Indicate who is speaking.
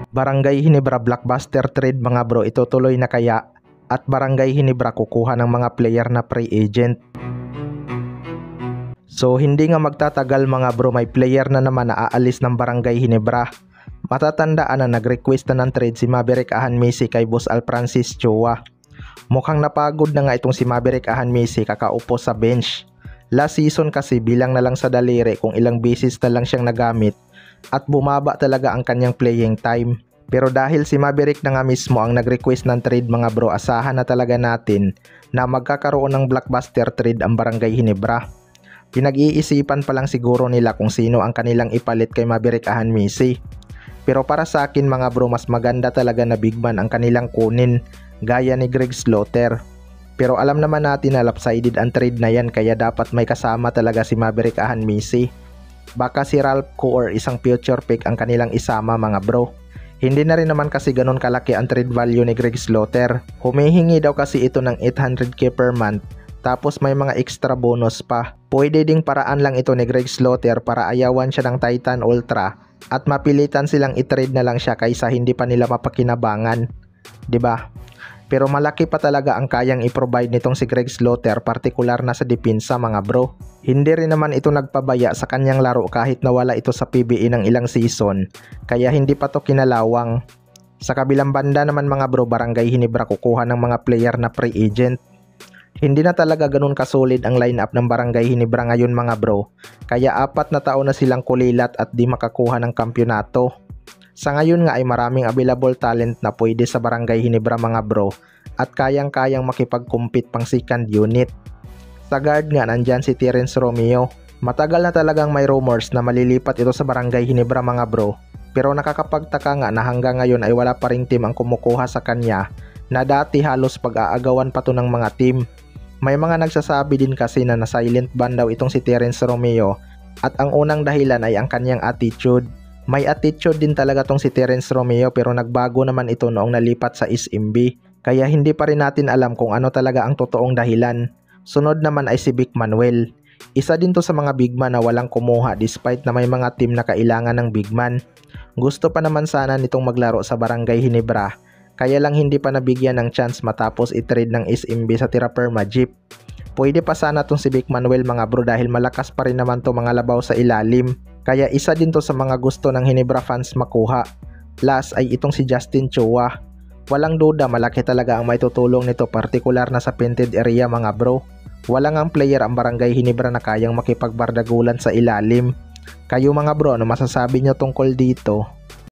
Speaker 1: Barangay Ginebra blockbuster trade mga bro, itutuloy na kaya? At Barangay Ginebra kukuha ng mga player na free agent. So hindi nga magtatagal mga bro, may player na naman na aalis ng Barangay Ginebra. Matatandaan na nag-request na ng trade si Maverick Ahan-Messi kay Boss Alfrancis Chua. Mukhang napagod na nga itong si Maverick Ahan-Messi kakaupo sa bench. Last season kasi bilang na lang sa daliri kung ilang beses na lang siyang nagamit at bumaba talaga ang kanyang playing time. Pero dahil si Maverick na nga mismo ang nag-request ng trade mga bro, asahan na talaga natin na magkakaroon ng blockbuster trade ang Barangay Ginebra. Pinag-iisipan pa lang siguro nila kung sino ang kanilang ipalit kay Maverick Ahan-Messi. Pero para sa akin mga bro, mas maganda talaga na big man ang kanilang kunin, gaya ni Greg Slaughter. Pero alam naman natin na lopsided ang trade na yan, kaya dapat may kasama talaga si Maverick Ahan-Messi. Baka si Ralph Ko or isang future pick ang kanilang isama mga bro. Hindi na rin naman kasi ganun kalaki ang trade value ni Greg Slaughter. Humihingi daw kasi ito ng 800k per month, tapos may mga extra bonus pa. Pwede ding paraan lang ito ni Greg Slaughter para ayawan siya ng Titan Ultra at mapilitan silang i-trade na lang siya kaysa hindi pa nila mapakinabangan, 'di ba? Pero malaki pa talaga ang kayang i-provide nitong si Greg Slaughter, partikular na sa depensa mga bro. Hindi rin naman ito nagpabaya sa kanyang laro kahit nawala ito sa PBA ng ilang season, kaya hindi pa to kinalawang. Sa kabilang banda naman mga bro, Barangay Ginebra kukuha ng mga player na free agent. Hindi na talaga ganun kasolid ang lineup ng Barangay Ginebra ngayon mga bro, kaya 4 na taon na silang kulilat at di makakuha ng kampyonato. Sa ngayon nga ay maraming available talent na pwede sa Barangay Ginebra mga bro, at kayang-kayang makipag-compete pang second unit. Sa guard nga nandyan si Terence Romeo. Matagal na talagang may rumors na malilipat ito sa Barangay Ginebra mga bro, pero nakakapagtaka nga na hanggang ngayon ay wala pa ring team ang kumukuha sa kanya, na dati halos pag-aagawan pa to ng mga team. May mga nagsasabi din kasi na na-silent ban daw itong si Terence Romeo, at ang unang dahilan ay ang kanyang attitude. May attitude din talaga tong si Terence Romeo, pero nagbago naman ito noong nalipat sa SMB, kaya hindi pa rin natin alam kung ano talaga ang totoong dahilan. Sunod naman ay si Vic Manuel. Isa din to sa mga big man na walang kumuha despite na may mga team na kailangan ng big man. Gusto pa naman sana nitong maglaro sa Barangay Ginebra, kaya lang hindi pa nabigyan ng chance matapos i-trade ng SMB sa Tiraperma Jeep. Pwede pa sana tong si Vic Manuel mga bro dahil malakas pa rin naman to mga labaw sa ilalim. Kaya isa din to sa mga gusto ng Ginebra fans makuha. Last ay itong si Justin Chua. Walang duda malaki talaga ang maitutulong nito, partikular na sa painted area mga bro. Walang ang player ang Barangay Ginebra na kayang makipagbardagulan sa ilalim. Kayo mga bro, ano masasabi nyo tungkol dito?